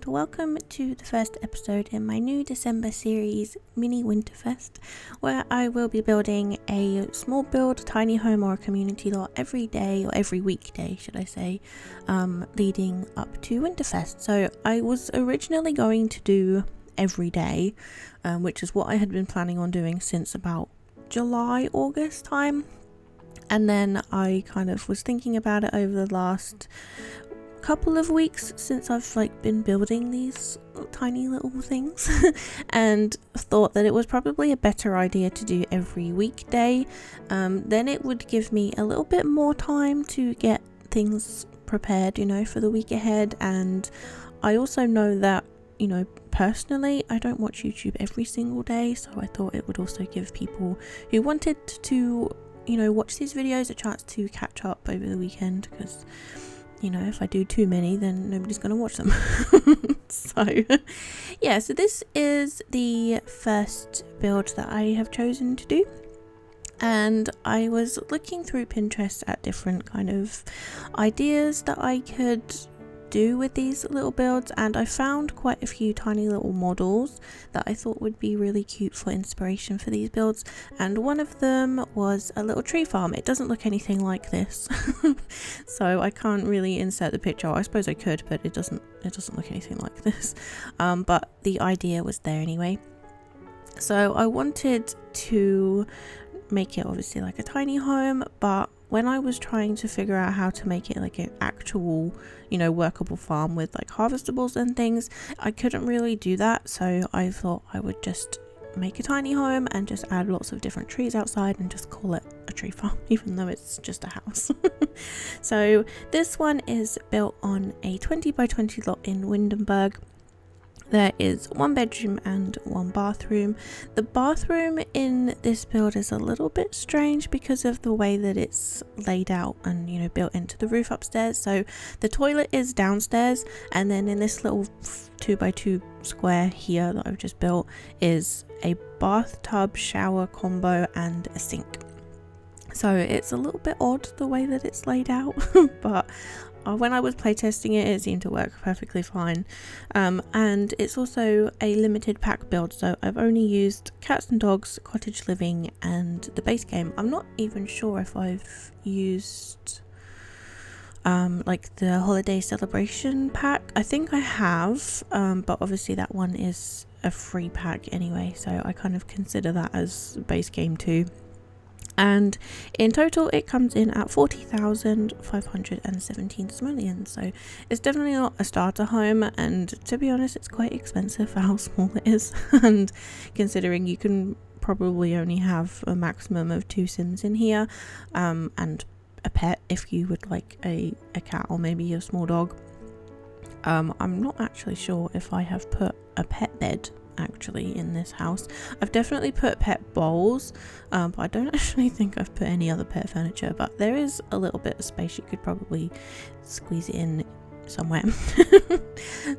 welcome to the first episode in my new December series, Mini Winterfest, where I will be building a small build, tiny home or a community lot every day, or every weekday should I say, leading up to Winterfest. So I was originally going to do every day, which is what I had been planning on doing since about July, August time. And then I kind of was thinking about it over the last couple of weeks since I've been building these tiny little things and thought that it was probably a better idea to do every weekday. Then it would give me a little bit more time to get things prepared, for the week ahead. And I also know that, personally, I don't watch YouTube every single day, so I thought it would also give people who wanted to watch these videos a chance to catch up over the weekend, because if I do too many then nobody's going to watch them. So this is the first build that I have chosen to do, and I was looking through Pinterest at different kind of ideas that I could do with these little builds, and I found quite a few tiny little models that I thought would be really cute for inspiration for these builds. And one of them was a little tree farm. It doesn't look anything like this so I can't really insert the picture. I suppose I could, but it doesn't look anything like this, but the idea was there anyway. So I wanted to make it obviously like a tiny home, but when I was trying to figure out how to make it like an actual workable farm with like harvestables and things, I couldn't really do that. So I thought I would just make a tiny home and just add lots of different trees outside and just call it a tree farm, even though it's just a house. So this one is built on a 20 by 20 lot in Windenburg. There is one bedroom and one bathroom. The bathroom in this build is a little bit strange because of the way that it's laid out and built into the roof upstairs. So the toilet is downstairs, and then in this little 2x2 square here that I've just built is a bathtub shower combo and a sink. So it's a little bit odd the way that it's laid out, but when I was playtesting it seemed to work perfectly fine. And it's also a limited pack build, so I've only used cats and dogs, cottage living and the base game. I'm not even sure if I've used the holiday celebration pack. I think I have, but obviously that one is a free pack anyway, so I kind of consider that as base game too. And in total it comes in at 40,517 simoleons, so it's definitely not a starter home, and to be honest it's quite expensive for how small it is, and considering you can probably only have a maximum of 2 sims in here, and a pet if you would like a cat or maybe a small dog. I'm not actually sure if I have put a pet bed actually in this house. I've definitely put pet bowls, but I don't actually think I've put any other pet furniture, but there is a little bit of space. You could probably squeeze it in somewhere.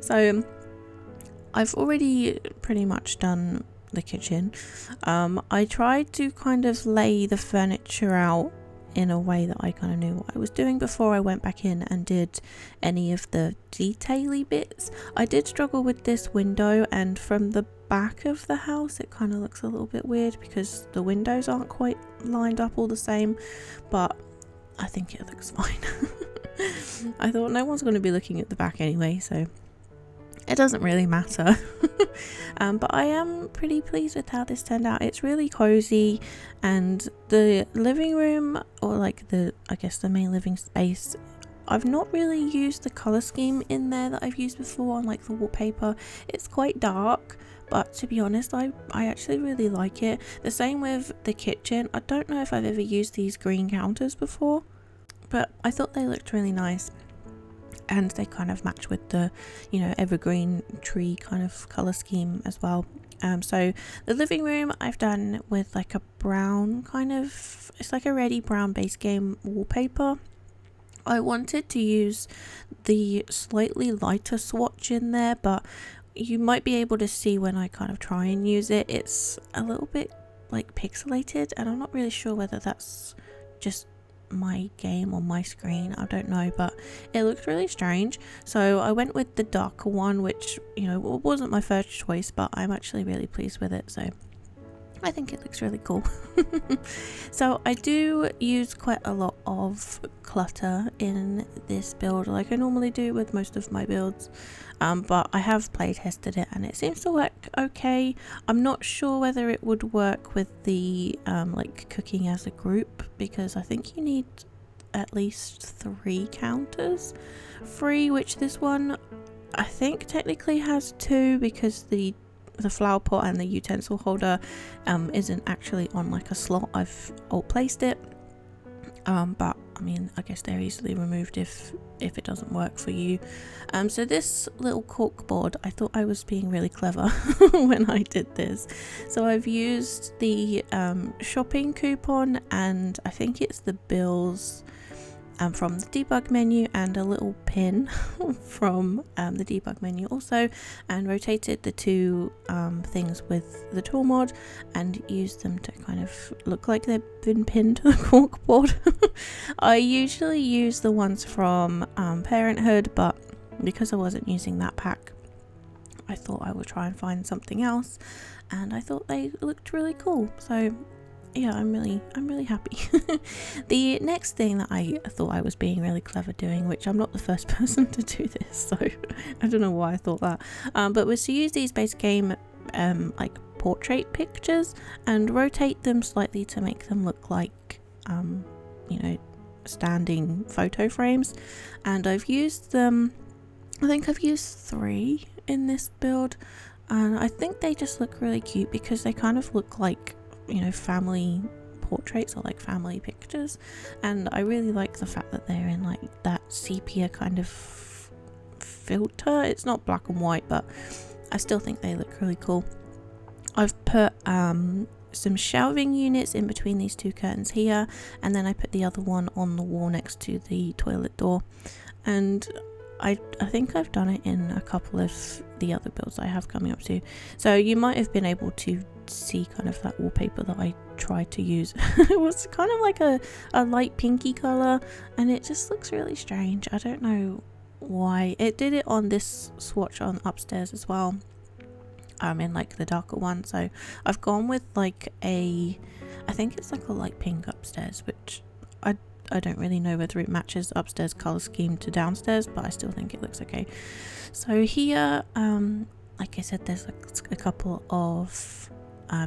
So I've already pretty much done the kitchen. I tried to kind of lay the furniture out in a way that I kind of knew what I was doing before I went back in and did any of the detail-y bits. I did struggle with this window, and from the back of the house it kind of looks a little bit weird because the windows aren't quite lined up all the same, but I think it looks fine. I thought no one's going to be looking at the back anyway, so it doesn't really matter. But I am pretty pleased with how this turned out. It's really cozy, and the living room, or I guess the main living space, I've not really used the color scheme in there that I've used before on the wallpaper. It's quite dark, but to be honest I actually really like it. The same with the kitchen. I don't know if I've ever used these green counters before, but I thought they looked really nice, and they kind of match with the evergreen tree kind of color scheme as well. So the living room I've done with a brown it's like a reddy brown base game wallpaper. I wanted to use the slightly lighter swatch in there, but you might be able to see when I kind of try and use it, it's a little bit pixelated, and I'm not really sure whether that's just my game on my screen, I don't know, but it looked really strange. So I went with the darker one, which, you know, wasn't my first choice, but I'm actually really pleased with it. So I think it looks really cool. So I do use quite a lot of clutter in this build, like I normally do with most of my builds, but I have play tested it and it seems to work okay. I'm not sure whether it would work with the like cooking as a group, because I think you need at least 3 counters free, which this one I think technically has 2, because the flower pot and the utensil holder isn't actually on like a slot. I've alt placed it, but I mean, I guess they're easily removed if it doesn't work for you. So this little cork board, I thought I was being really clever when I did this. So I've used the shopping coupon, and I think it's the bills from the debug menu, and a little pin from the debug menu also, and rotated the 2 things with the tool mod and used them to kind of look like they've been pinned to the corkboard. I usually use the ones from Parenthood, but because I wasn't using that pack, I thought I would try and find something else, and I thought they looked really cool. So yeah, I'm really happy. The next thing that I thought I was being really clever doing, which I'm not the first person to do this, so I don't know why I thought that, but was to use these base game like portrait pictures and rotate them slightly to make them look like you know, standing photo frames. And I've used them, I think I've used 3 in this build, and I think they just look really cute because they kind of look like, you know, family portraits or like family pictures, and I really like the fact that they're in like that sepia kind of filter. It's not black and white, but I still think they look really cool. I've put some shelving units in between these 2 curtains here, and then I put the other one on the wall next to the toilet door, and I think I've done it in a couple of the other builds I have coming up too. So you might have been able to see kind of that wallpaper that I tried to use. It was kind of like a light pinky color, and it just looks really strange. I don't know why. It did it on this swatch on upstairs as well, in like the darker one. So I've gone with like I think it's like a light pink upstairs, which I don't really know whether it matches upstairs color scheme to downstairs, but I still think it looks okay. So here, like I said, there's a couple of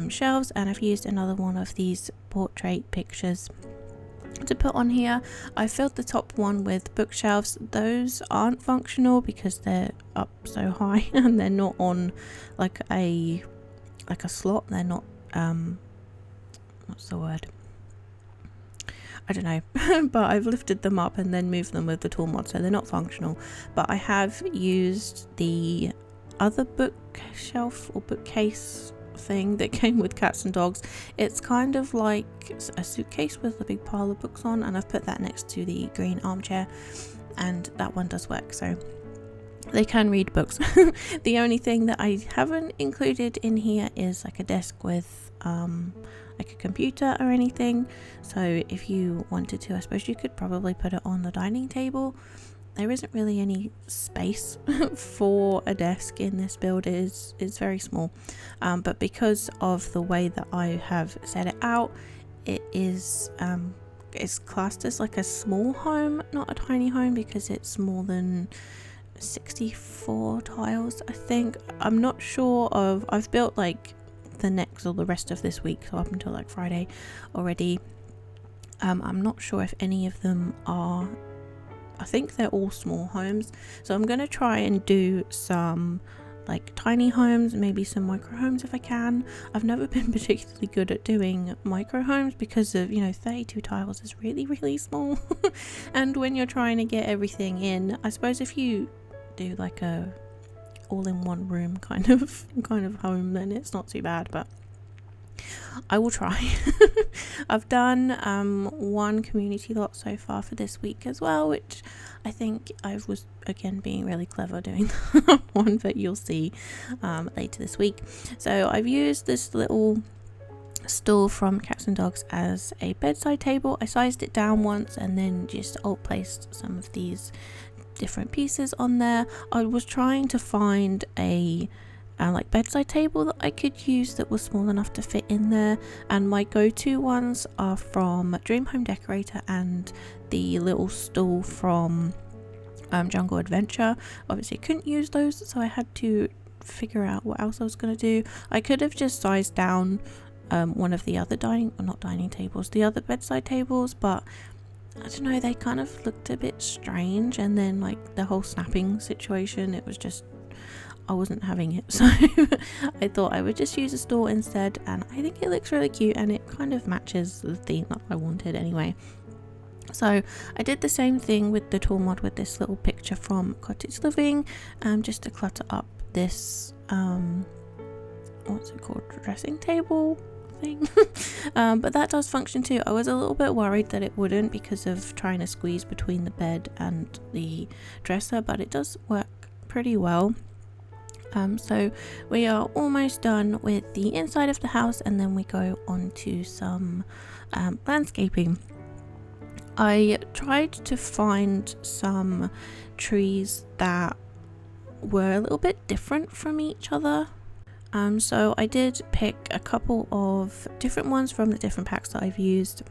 shelves, and I've used another one of these portrait pictures to put on here. I filled the top one with bookshelves. Those aren't functional because they're up so high and they're not on like a slot. They're not what's the word? I don't know, but I've lifted them up and then moved them with the tool mod, so they're not functional. But I have used the other bookshelf or bookcase thing that came with cats and dogs. It's kind of like a suitcase with a big pile of books on, and I've put that next to the green armchair, and that one does work, so they can read books. The only thing that I haven't included in here is like a desk with like a computer or anything. So if you wanted to, I suppose you could probably put it on the dining table. There isn't really any space for a desk in this build. It's very small, but because of the way that I have set it out, it is it's classed as like a small home, not a tiny home, because it's more than 64 tiles, I think. I'm not sure of, I've built like the next or the rest of this week, so up until like Friday already. I'm not sure if any of them are, I think they're all small homes, so I'm going to try and do some like tiny homes, maybe some micro homes if I can. I've never been particularly good at doing micro homes because of, you know, 32 tiles is really small. And when you're trying to get everything in, I suppose if you do like a all-in-one room kind of home, then it's not too bad, but I will try. I've done one community lot so far for this week as well, which I think I was again being really clever doing that one, but you'll see later this week. So I've used this little stool from Cats and Dogs as a bedside table. I sized it down once and then just alt placed some of these different pieces on there. I was trying to find a like bedside table that I could use that was small enough to fit in there, and my go-to ones are from Dream Home Decorator and the little stool from Jungle Adventure. Obviously I couldn't use those, so I had to figure out what else I was going to do. I could have just sized down one of the other the other bedside tables, but I don't know, they kind of looked a bit strange, and then like the whole snapping situation, it was just, I wasn't having it, so I thought I would just use a stool instead, and I think it looks really cute and it kind of matches the theme that I wanted anyway. So I did the same thing with the tool mod with this little picture from Cottage Living, just to clutter up this what's it called, dressing table thing. But that does function too. I was a little bit worried that it wouldn't because of trying to squeeze between the bed and the dresser, but it does work pretty well. So we are almost done with the inside of the house, and then we go on to some landscaping. I tried to find some trees that were a little bit different from each other. So I did pick a couple of different ones from the different packs that I've used,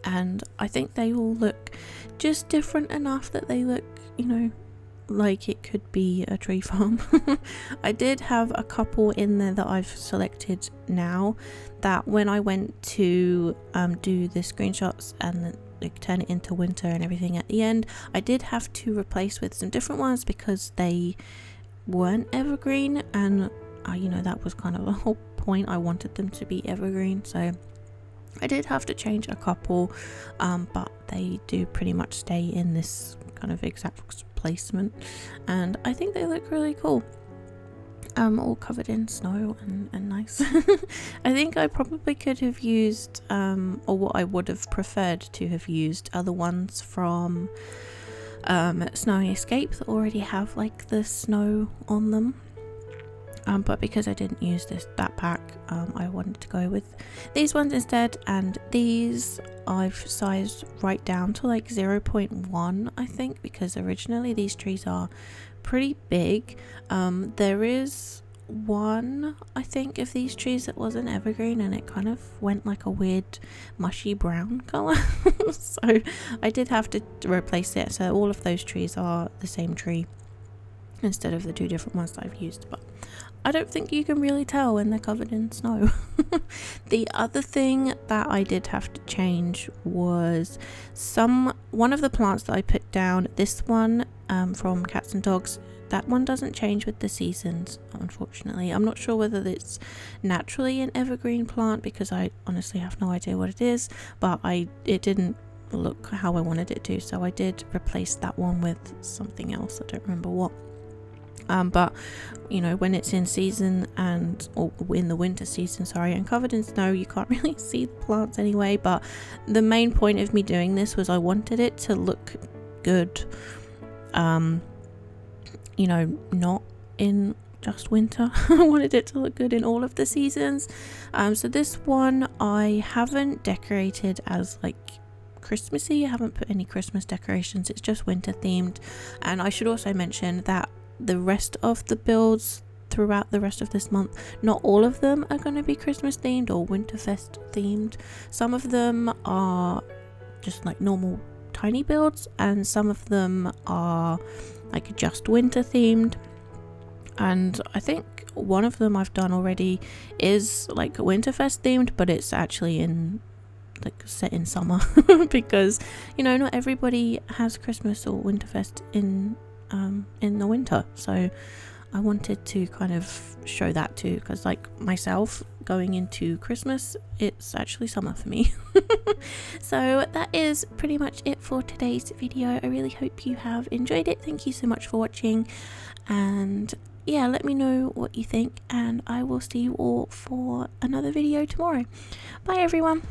and I think they all look just different enough that they look, you know, like it could be a tree farm. I did have a couple in there that I've selected now that when I went to do the screenshots and like turn it into winter and everything at the end, I did have to replace with some different ones because they weren't evergreen, and you know, that was kind of the whole point. I wanted them to be evergreen, so I did have to change a couple, but they do pretty much stay in this kind of exact placement, and I think they look really cool. All covered in snow and nice. I think I probably could have used or what I would have preferred to have used are the ones from Snowy Escape that already have like the snow on them. But because I didn't use that pack, I wanted to go with these ones instead, and these I've sized right down to like 0.1 I think, because originally these trees are pretty big. There is one, I think, of these trees that was an evergreen, and it kind of went like a weird mushy brown color. So I did have to replace it, so all of those trees are the same tree instead of the two different ones that I've used, but I don't think you can really tell when they're covered in snow. The other thing that I did have to change was one of the plants that I put down. This one from Cats and Dogs, that one doesn't change with the seasons, unfortunately. I'm not sure whether it's naturally an evergreen plant, because I honestly have no idea what it is, but it didn't look how I wanted it to, so I did replace that one with something else. I don't remember what. But you know, when it's in season or in the winter season, and covered in snow, you can't really see the plants anyway. But the main point of me doing this was I wanted it to look good, you know, not in just winter. I wanted it to look good in all of the seasons. So this one I haven't decorated as like Christmassy. I haven't put any Christmas decorations, it's just winter themed. And I should also mention that the rest of the builds throughout the rest of this month, not all of them are going to be Christmas themed or Winterfest themed. Some of them are just like normal tiny builds, and some of them are like just winter themed. And I think one of them I've done already is like Winterfest themed, but it's actually set in summer because, you know, not everybody has Christmas or Winterfest in the winter, so I wanted to kind of show that too, because like myself going into Christmas, it's actually summer for me. So that is pretty much it for today's video. I really hope you have enjoyed it. Thank you so much for watching, and yeah, let me know what you think, and I will see you all for another video tomorrow. Bye everyone.